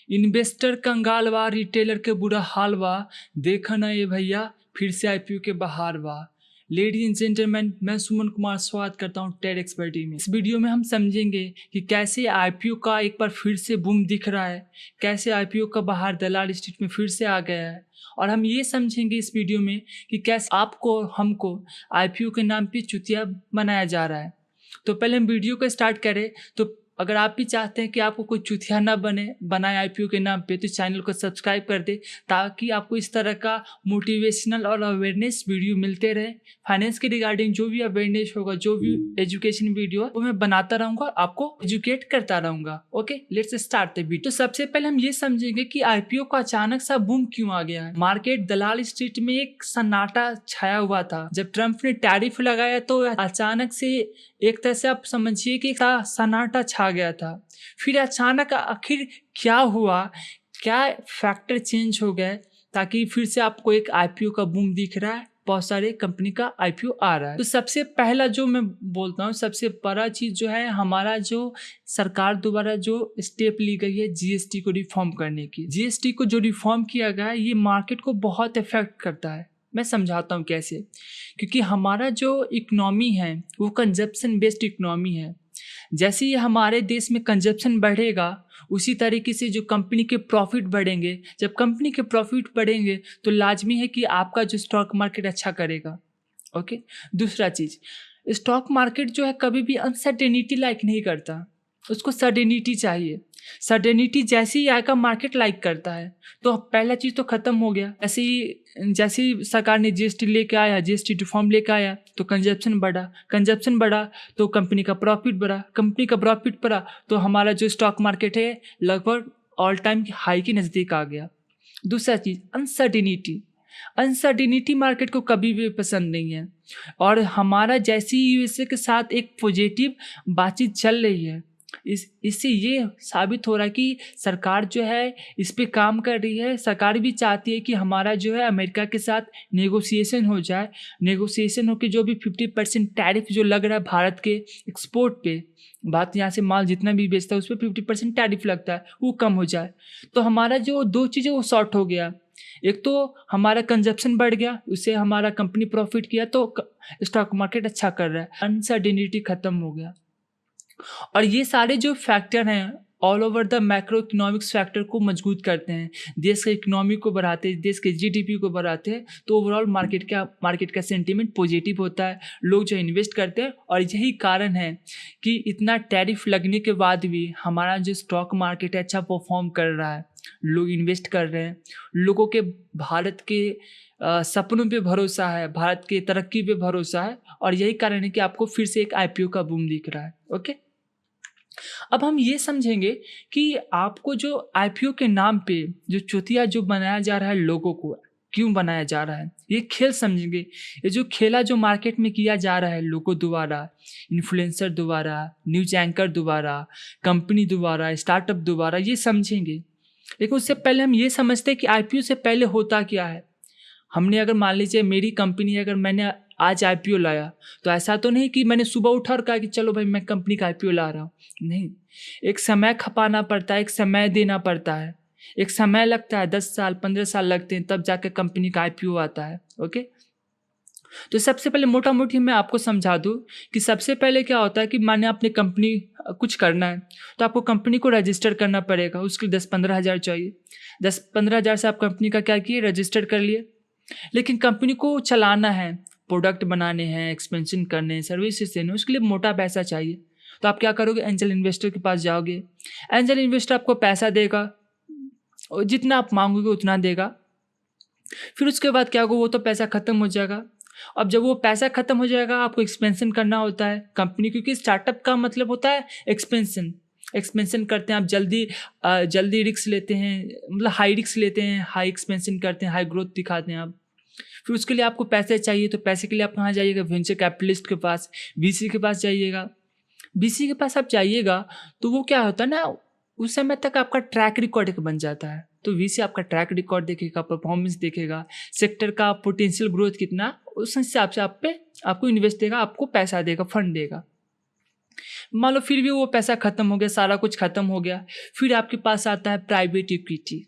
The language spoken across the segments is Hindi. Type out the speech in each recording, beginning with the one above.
इन्वेस्टर कंगाल बा, रिटेलर के बुरा हाल बा, देखा ना ये भैया फिर से आईपीओ के बहार बा। लेडीज एंड जेंटलमैन, मैं सुमन कुमार स्वागत करता हूँ टेड एक्सपर्टी में। इस वीडियो में हम समझेंगे कि कैसे आईपीओ का एक बार फिर से बूम दिख रहा है, कैसे आईपीओ का बहार दलाल स्ट्रीट में फिर से आ गया है, और हम ये समझेंगे इस वीडियो में कि कैसे आपको हमको आईपीओ के नाम पे चुतिया बनाया जा रहा है। तो पहले हम वीडियो को स्टार्ट करें तो अगर आप भी चाहते हैं कि आपको कोई चुतिया ना बनाए आईपीओ के नाम पे, तो चैनल को सब्सक्राइब कर दे ताकि आपको इस तरह का मोटिवेशनल और अवेयरनेस वीडियो मिलते रहे। फाइनेंस के रिगार्डिंग जो भी अवेयरनेस होगा, जो भी एजुकेशन वीडियो है, वो मैं बनाता रहूँगा, आपको एजुकेट करता रहूँगा। Okay, let's start the video. तो सबसे पहले हम ये समझेंगे कि आईपीओ का अचानक सा बूम क्यों आ गया है। मार्केट दलाल स्ट्रीट में एक सन्नाटा छाया हुआ था। जब ट्रम्प ने टैरिफ लगाया तो अचानक से एक तरह से आप समझिए कि सन्नाटा छा गया था। फिर अचानक आखिर क्या हुआ, क्या फैक्टर चेंज हो गए ताकि फिर से आपको एक आईपीओ का बूम दिख रहा है, बहुत सारे कंपनी का आईपीओ आ रहा है। तो सबसे पहला जो मैं बोलता हूँ, सबसे बड़ा चीज़ जो है, हमारा जो सरकार द्वारा जो स्टेप ली गई है जीएसटी को रिफॉर्म करने की। जीएसटी को जो रिफॉर्म किया गया है, ये मार्केट को बहुत इफेक्ट करता है। मैं समझाता हूँ कैसे। क्योंकि हमारा जो इकोनॉमी है वो कंजप्शन बेस्ड इकोनॉमी है। जैसे ही हमारे देश में कंजप्शन बढ़ेगा, उसी तरीके से जो कंपनी के प्रॉफिट बढ़ेंगे। जब कंपनी के प्रॉफिट बढ़ेंगे तो लाजमी है कि आपका जो स्टॉक मार्केट अच्छा करेगा। ओके, दूसरा चीज़, स्टॉक मार्केट जो है कभी भी अनसर्टेनिटी लाइक नहीं करता, उसको सर्टेनिटी चाहिए। सर्टेनिटी जैसे ही आएगा मार्केट लाइक करता है। तो पहला चीज़ तो ख़त्म हो गया। जैसे ही सरकार ने जीएसटी लेके आया, जीएसटी रिफॉर्म लेके आया, तो कंजप्शन बढ़ा तो कंपनी का प्रॉफिट बढ़ा, कंपनी का प्रॉफिट बढ़ा तो हमारा जो स्टॉक मार्केट है लगभग ऑल टाइम हाई के नज़दीक आ गया। दूसरा चीज़, अनसर्टिनिटी मार्केट को कभी भी पसंद नहीं है। और हमारा जैसी यूएसए के साथ एक पॉजिटिव बातचीत चल रही है, इससे ये साबित हो रहा है कि सरकार जो है इस पे काम कर रही है। सरकार भी चाहती है कि हमारा जो है अमेरिका के साथ नेगोशिएशन हो जाए। नेगोशिएशन होकर जो भी 50% टैरिफ जो लग रहा है भारत के एक्सपोर्ट पे, बात यहाँ से माल जितना भी बेचता है उस पर 50% टैरिफ लगता है, वो कम हो जाए। तो हमारा जो दो चीज़ें वो शॉर्ट हो गया। एक तो हमारा कंजप्शन बढ़ गया, उससे हमारा कंपनी प्रॉफिट किया, तो स्टॉक मार्केट अच्छा कर रहा है, अनसर्टेनिटी खत्म हो गया। और ये सारे जो फैक्टर हैं all over the macro economics factor को मजबूत करते हैं, देश के इकोनॉमी को बढ़ाते हैं, देश के जीडीपी को बढ़ाते हैं। तो ओवरऑल मार्केट का सेंटीमेंट पॉजिटिव होता है, लोग जो इन्वेस्ट करते हैं। और यही कारण है कि इतना टैरिफ लगने के बाद भी हमारा जो स्टॉक मार्केट है अच्छा परफॉर्म कर रहा है, लोग इन्वेस्ट कर रहे हैं, लोगों के भारत के सपनों पे भरोसा है, भारत की तरक्की पे भरोसा है। और यही कारण है कि आपको फिर से एक आईपीओ का बूम दिख रहा है। ओके, अब हम ये समझेंगे कि आपको जो आईपीओ के नाम पे जो चुतिया जो बनाया जा रहा है, लोगों को क्यों बनाया जा रहा है, ये खेल समझेंगे। ये जो खेला जो मार्केट में किया जा रहा है लोगों द्वारा, इन्फ्लुएंसर द्वारा, न्यूज एंकर द्वारा, कंपनी द्वारा, स्टार्टअप द्वारा, ये समझेंगे। लेकिन उससे पहले हम ये समझते हैं कि आईपीओ से पहले होता क्या है। हमने अगर मान लीजिए मेरी कंपनी है, अगर मैंने आज आईपीओ लाया, तो ऐसा तो नहीं कि मैंने सुबह उठा और कहा कि चलो भाई मैं कंपनी का आईपीओ ला रहा हूँ। नहीं, एक समय खपाना पड़ता है, एक समय देना पड़ता है, एक समय लगता है, 10 साल 15 साल लगते हैं, तब जाकर कंपनी का आईपीओ आता है। ओके, तो सबसे पहले मोटा मोटी मैं आपको समझा दूँ कि सबसे पहले क्या होता है कि माने आपने कंपनी कुछ करना है, तो आपको कंपनी को रजिस्टर करना पड़ेगा। उसके लिए 10-15 हज़ार चाहिए। 10-15 हज़ार से आप कंपनी का क्या किए, रजिस्टर कर लिए। लेकिन कंपनी को चलाना है, प्रोडक्ट बनाने हैं, एक्सपेंशन करने हैं, सर्विसेज देने, उसके लिए मोटा पैसा चाहिए। तो आप क्या करोगे, एंजल इन्वेस्टर के पास जाओगे। एंजल इन्वेस्टर आपको पैसा देगा और जितना आप मांगोगे उतना देगा। फिर उसके बाद क्या होगा, वो तो पैसा ख़त्म हो जाएगा। अब जब वो पैसा ख़त्म हो जाएगा, आपको एक्सपेंशन करना होता है कंपनी, क्योंकि स्टार्टअप का मतलब होता है एक्सपेंशन करते हैं आप, जल्दी रिस्क लेते हैं, मतलब हाई रिस्क लेते हैं, हाई एक्सपेंशन करते हैं, हाई ग्रोथ दिखाते हैं आप। फिर उसके लिए आपको पैसे चाहिए, तो पैसे के लिए आप कहाँ जाइएगा, वेंचर कैपिटलिस्ट के पास, वीसी के पास जाइएगा। वीसी के पास आप जाइएगा तो वो क्या होता है ना, उस समय तक आपका ट्रैक रिकॉर्ड एक बन जाता है। तो वीसी आपका ट्रैक रिकॉर्ड देखेगा, परफॉर्मेंस देखेगा, सेक्टर का पोटेंशियल ग्रोथ कितना, उस हिसाब से आपको इन्वेस्ट देगा, आपको पैसा देगा, फंड देगा। मान लो फिर भी वो पैसा ख़त्म हो गया, सारा कुछ ख़त्म हो गया, फिर आपके पास आता है प्राइवेट इक्विटी।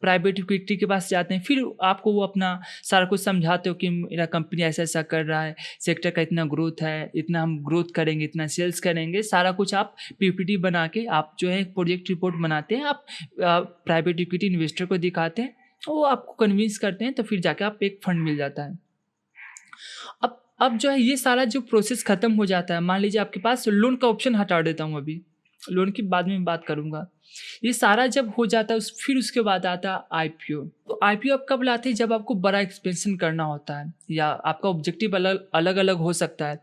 प्राइवेट इक्विटी के पास जाते हैं, फिर आपको वो अपना सारा कुछ समझाते हो कि मेरा कंपनी ऐसा ऐसा कर रहा है, सेक्टर का इतना ग्रोथ है, इतना हम ग्रोथ करेंगे, इतना सेल्स करेंगे, सारा कुछ आप पीपीटी बना के आप जो है एक प्रोजेक्ट रिपोर्ट बनाते हैं, आप प्राइवेट इक्विटी इन्वेस्टर को दिखाते हैं, वो आपको कन्विंस करते हैं, तो फिर जाके आप एक फंड मिल जाता है। अब जो है ये सारा जो प्रोसेस ख़त्म हो जाता है, मान लीजिए आपके पास लोन का ऑप्शन हटा देता हूँ, अभी लोन की बाद में बात करूँगा। ये सारा जब हो जाता है फिर उसके बाद आता है आईपीओ। तो आईपीओ आप कब लाते हैं? जब आपको बड़ा एक्सपेंशन करना होता है या आपका ऑब्जेक्टिव अलग अलग हो सकता है।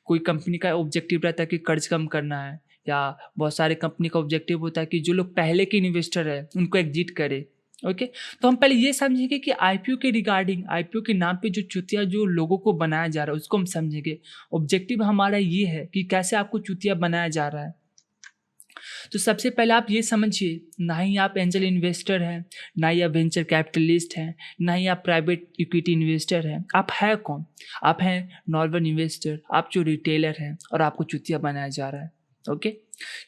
कोई कंपनी का ऑब्जेक्टिव रहता है कि कर्ज कम करना है, या बहुत सारे कंपनी का ऑब्जेक्टिव होता है कि जो लोग पहले के इन्वेस्टर है उनको एग्जिट करे। ओके, तो हम पहले ये समझेंगे कि आईपीओ के रिगार्डिंग, आईपीओ के नाम पे जो चुतिया जो लोगों को बनाया जा रहा है उसको हम समझेंगे। ऑब्जेक्टिव हमारा ये है कि कैसे आपको चुतिया बनाया जा रहा है। तो सबसे पहले आप ये समझिए, ना ही आप एंजल इन्वेस्टर हैं, ना ही आप वेंचर कैपिटलिस्ट हैं, ना ही आप प्राइवेट इक्विटी इन्वेस्टर हैं। आप हैं कौन? आप हैं नॉर्मल इन्वेस्टर, आप जो रिटेलर हैं, और आपको चुतिया बनाया जा रहा है। ओके,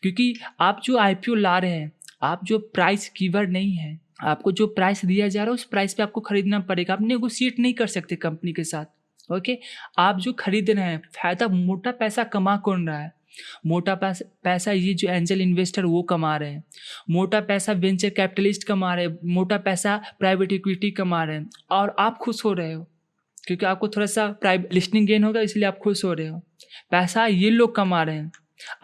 क्योंकि आप जो आईपीओ ला रहे हैं, आप जो प्राइस गिवर नहीं है, आपको जो प्राइस दिया जा रहा है उस प्राइस पे आपको खरीदना पड़ेगा। आप नेगोशिएट नहीं कर सकते कंपनी के साथ। ओके, आप जो खरीद रहे हैं, फायदा मोटा पैसा कमा कौन रहा है? मोटा पैसा ये जो एंजल इन्वेस्टर वो कमा रहे हैं, मोटा पैसा वेंचर कैपिटलिस्ट कमा रहे हैं, मोटा पैसा प्राइवेट इक्विटी कमा रहे हैं, और आप खुश हो रहे हो क्योंकि आपको थोड़ा सा प्राइवेट लिस्टिंग गेन होगा, इसलिए आप खुश हो रहे हो। पैसा ये लोग कमा रहे हैं,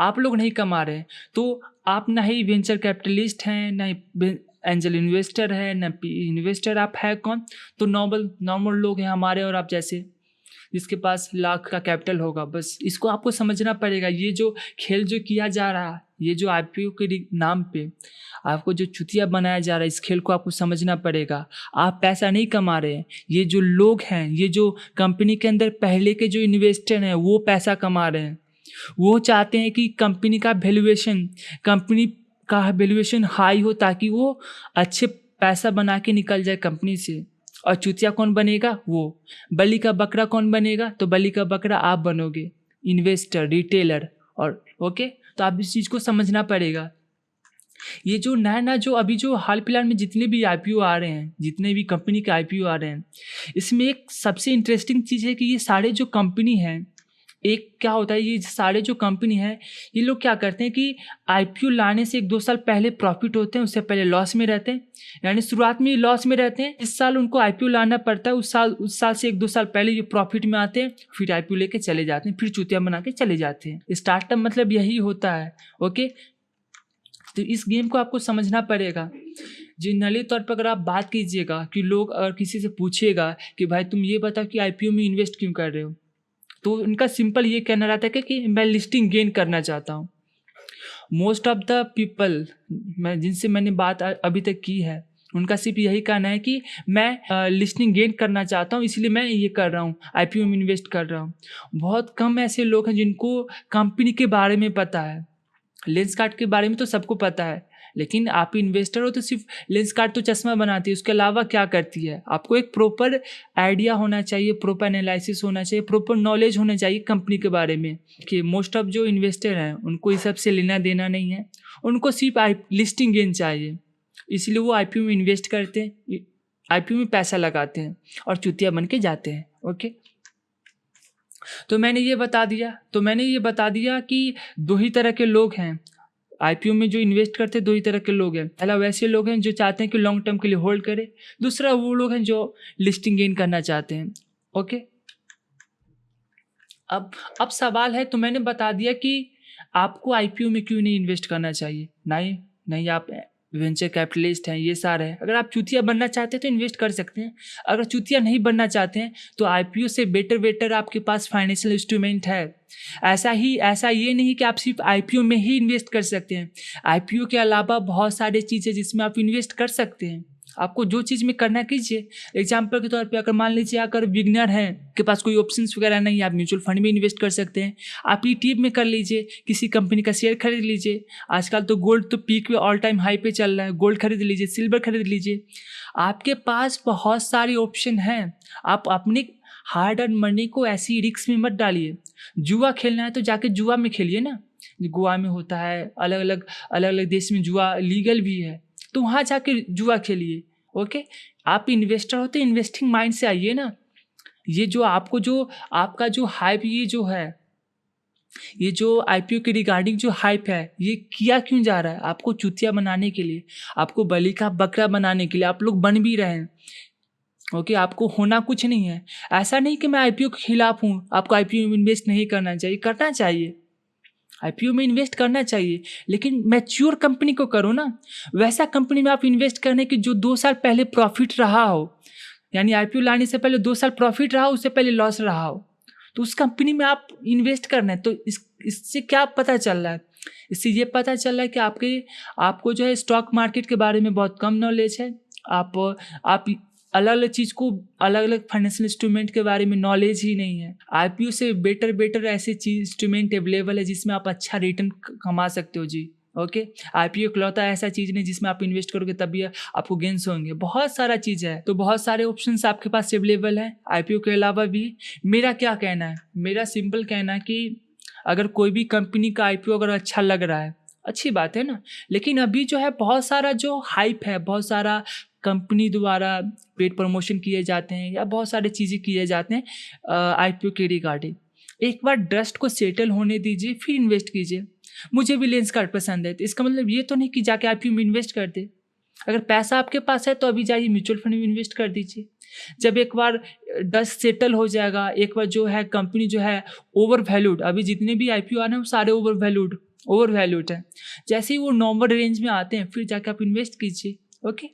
आप लोग नहीं कमा रहे हैं। तो आप ना ही वेंचर कैपिटलिस्ट हैं, ना ही एंजल इन्वेस्टर है, ना इन्वेस्टर। आप है कौन? तो नॉर्मल लोग हैं, हमारे और आप जैसे, जिसके पास लाख का कैपिटल होगा। बस इसको आपको समझना पड़ेगा। ये जो खेल जो किया जा रहा है, ये जो आईपीओ के नाम पे आपको जो चुतिया बनाया जा रहा है, इस खेल को आपको समझना पड़ेगा। आप पैसा नहीं कमा रहे हैं, ये जो लोग हैं, ये जो कंपनी के अंदर पहले के जो इन्वेस्टर हैं वो पैसा कमा रहे हैं। वो चाहते हैं कि कंपनी का वैल्यूएशन हाई हो, ताकि वो अच्छे पैसा बना के निकल जाए कंपनी से। और चूतिया कौन बनेगा? वो। बलि का बकरा कौन बनेगा? तो बलि का बकरा आप बनोगे, इन्वेस्टर, रिटेलर। और ओके, तो आप इस चीज़ को समझना पड़ेगा। ये जो नया जो अभी जो हाल फिलहाल में जितने भी आईपीओ आ रहे हैं, जितने भी कंपनी के आईपीओ आ रहे हैं, इसमें एक सबसे इंटरेस्टिंग चीज़ है कि ये सारे जो कंपनी हैं, एक क्या होता है, ये सारे जो कंपनी है, ये लोग क्या करते हैं कि आईपीओ लाने से 1-2 साल पहले प्रॉफिट होते हैं, उससे पहले लॉस में रहते हैं। यानी शुरुआत में लॉस में रहते हैं, इस साल उनको आईपीओ लाना पड़ता है, उस साल से 1-2 साल पहले ये प्रॉफिट में आते हैं, फिर आईपीओ लेके चले जाते हैं, फिर चूतिया बना के चले जाते हैं। स्टार्टअप मतलब यही होता है। ओके, तो इस गेम को आपको समझना पड़ेगा। जनरली तौर पर अगर आप बात कीजिएगा कि लोग अगर किसी से पूछिएगा कि भाई तुम ये बताओ कि आईपीओ में इन्वेस्ट क्यों कर रहे हो, तो उनका सिंपल ये कहना रहता है कि मैं लिस्टिंग गेन करना चाहता हूँ। मोस्ट ऑफ द पीपल जिनसे मैंने बात अभी तक की है, उनका सिर्फ यही कहना है कि मैं लिस्टिंग गेन करना चाहता हूँ, इसलिए मैं ये कर रहा हूँ, आईपीओ में इन्वेस्ट कर रहा हूँ। बहुत कम ऐसे लोग हैं जिनको कंपनी के बारे में पता है। लेंसकार्ट के बारे में तो सबको पता है, लेकिन आप इन्वेस्टर हो तो सिर्फ लेंसकार्ट तो चश्मा बनाती है, उसके अलावा क्या करती है? आपको एक प्रॉपर आइडिया होना चाहिए, प्रॉपर एनालिसिस होना चाहिए, प्रॉपर नॉलेज होना चाहिए कंपनी के बारे में। कि मोस्ट ऑफ जो इन्वेस्टर हैं उनको इस सब से लेना देना नहीं है, उनको सिर्फ लिस्टिंग गेन चाहिए, इसलिए वो आईपीओ में इन्वेस्ट करते हैं, आईपीओ में पैसा लगाते हैं और चुतिया बन के जाते हैं। ओके, तो मैंने ये बता दिया कि 2 ही तरह के लोग हैं आईपीओ में जो इन्वेस्ट करते हैं। 2 ही तरह के लोग हैं। पहला वैसे लोग हैं जो चाहते हैं कि लॉन्ग टर्म के लिए होल्ड करें, दूसरा वो लोग हैं जो लिस्टिंग गेन करना चाहते हैं। ओके, अब सवाल है, तो मैंने बता दिया कि आपको आईपीओ में क्यों नहीं इन्वेस्ट करना चाहिए। नहीं आप वेंचर कैपिटलिस्ट हैं, ये सारे हैं। अगर आप चूतिया बनना चाहते हैं तो इन्वेस्ट कर सकते हैं, अगर चूतिया नहीं बनना चाहते हैं तो आईपीओ से बेटर आपके पास फाइनेंशियल इंस्ट्रूमेंट है। ऐसा ये नहीं कि आप सिर्फ आईपीओ में ही इन्वेस्ट कर सकते हैं। आईपीओ के अलावा बहुत सारी चीज़ें जिसमें आप इन्वेस्ट कर सकते हैं। आपको जो चीज़ में करना कीजिए। एग्जाम्पल के तौर पे अगर मान लीजिए अगर बिगनर हैं, के पास कोई ऑप्शंस वगैरह नहीं है, आप म्यूचुअल फंड में इन्वेस्ट कर सकते हैं। आप ईटीएफ में कर लीजिए, किसी कंपनी का शेयर खरीद लीजिए। आजकल तो गोल्ड तो पीक पे ऑल टाइम हाई पे चल रहा है, गोल्ड खरीद लीजिए, सिल्वर खरीद लीजिए। आपके पास बहुत सारी ऑप्शन हैं। आप अपनी हार्ड अर्न मनी को ऐसी रिस्क में मत डालिए। जुआ खेलना है तो जाके जुआ में खेलिए ना, गोवा में होता है, अलग अलग देश में जुआ लीगल भी है, तो वहाँ जाके जुआ खेलिए। ओके, आप इन्वेस्टर होते, इन्वेस्टिंग माइंड से आइए ना। ये जो आपको जो आपका जो हाइप ये जो है, ये जो आईपीओ के रिगार्डिंग जो हाइप है, ये किया क्यों जा रहा है? आपको चूतिया बनाने के लिए, आपको बलि का बकरा बनाने के लिए। आप लोग बन भी रहे हैं। ओके, आपको होना कुछ नहीं है। ऐसा नहीं कि मैं आईपीओ के खिलाफ हूँ, आपको आईपीओ में इन्वेस्ट नहीं करना चाहिए, करना चाहिए। आईपीओ में इन्वेस्ट करना चाहिए, लेकिन मैच्योर कंपनी को करो ना। वैसा कंपनी में आप इन्वेस्ट करने की जो 2 साल पहले प्रॉफिट रहा हो, यानी आईपीओ लाने से पहले 2 साल प्रॉफिट रहा हो, उससे पहले लॉस रहा हो, तो उस कंपनी में आप इन्वेस्ट करना है। तो इससे क्या पता चल रहा है? इससे ये पता चल रहा है कि आपको जो है स्टॉक मार्केट के बारे में बहुत कम नॉलेज है। आप अलग अलग चीज़ को, अलग अलग फाइनेंशियल इंस्ट्रूमेंट के बारे में नॉलेज ही नहीं है। आईपीओ से बेटर ऐसे चीज इंस्ट्रूमेंट अवेलेबल है जिसमें आप अच्छा रिटर्न कमा सकते हो जी। ओके, आईपीओ इकलौता ऐसा चीज़ नहीं जिसमें आप इन्वेस्ट करोगे तभी आपको गेंस होंगे। बहुत सारा चीज़ है, तो बहुत सारे ऑप्शंस आपके पास अवेलेबल है आईपीओ के अलावा भी। मेरा क्या कहना है? मेरा सिंपल कहना है कि अगर कोई भी कंपनी का आईपीओ अगर अच्छा लग रहा है, अच्छी बात है ना, लेकिन अभी जो है बहुत सारा जो हाइप है, बहुत सारा कंपनी द्वारा पेड प्रमोशन किए जाते हैं या बहुत सारी चीज़ें किए जाते हैं आईपीओ के रिगार्डिंग। एक बार ट्रस्ट को सेटल होने दीजिए, फिर इन्वेस्ट कीजिए। मुझे भी लेंसकार्ट पसंद है, तो इसका मतलब ये तो नहीं कि जाके आईपीओ में इन्वेस्ट कर दे। अगर पैसा आपके पास है तो अभी जाइए म्यूचुअल फंड में इन्वेस्ट कर दीजिए। जब एक बार डस्ट सेटल हो जाएगा, एक बार जो है कंपनी जो है ओवर वैल्यूड, अभी जितने भी आईपीओ आ रहे हैं वो सारे ओवर वैल्यूड है। जैसे ही वो नॉर्मल रेंज में आते हैं फिर जाके आप इन्वेस्ट कीजिए। ओके,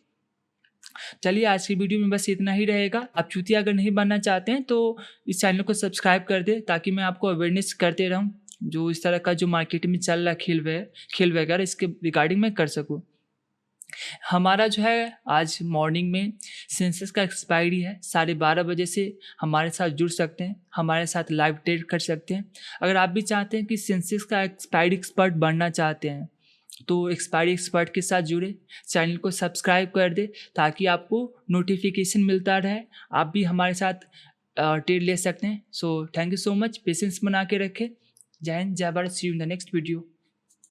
चलिए आज की वीडियो में बस इतना ही रहेगा। आप चूतिया अगर नहीं बनना चाहते हैं तो इस चैनल को सब्सक्राइब कर दें, ताकि मैं आपको अवेयरनेस करते रहूं जो इस तरह का जो मार्केट में चल रहा है खेल वगैरह, इसके रिगार्डिंग मैं कर सकूं। हमारा जो है आज मॉर्निंग में सेंसेस का एक्सपायरी है, 12:30 बजे से हमारे साथ जुड़ सकते हैं, हमारे साथ लाइव ट्रेड कर सकते हैं। अगर आप भी चाहते हैं कि सेंसेस का एक्सपायरी एक्सपर्ट बनना चाहते हैं तो एक्सपायरी एक्सपर्ट के साथ जुड़े, चैनल को सब्सक्राइब कर दे ताकि आपको नोटिफिकेशन मिलता रहे, आप भी हमारे साथ ट्रेड ले सकते हैं। So thank you so much, patience बना के रखें। जय हिंद, जय Bharat, see you in the next video.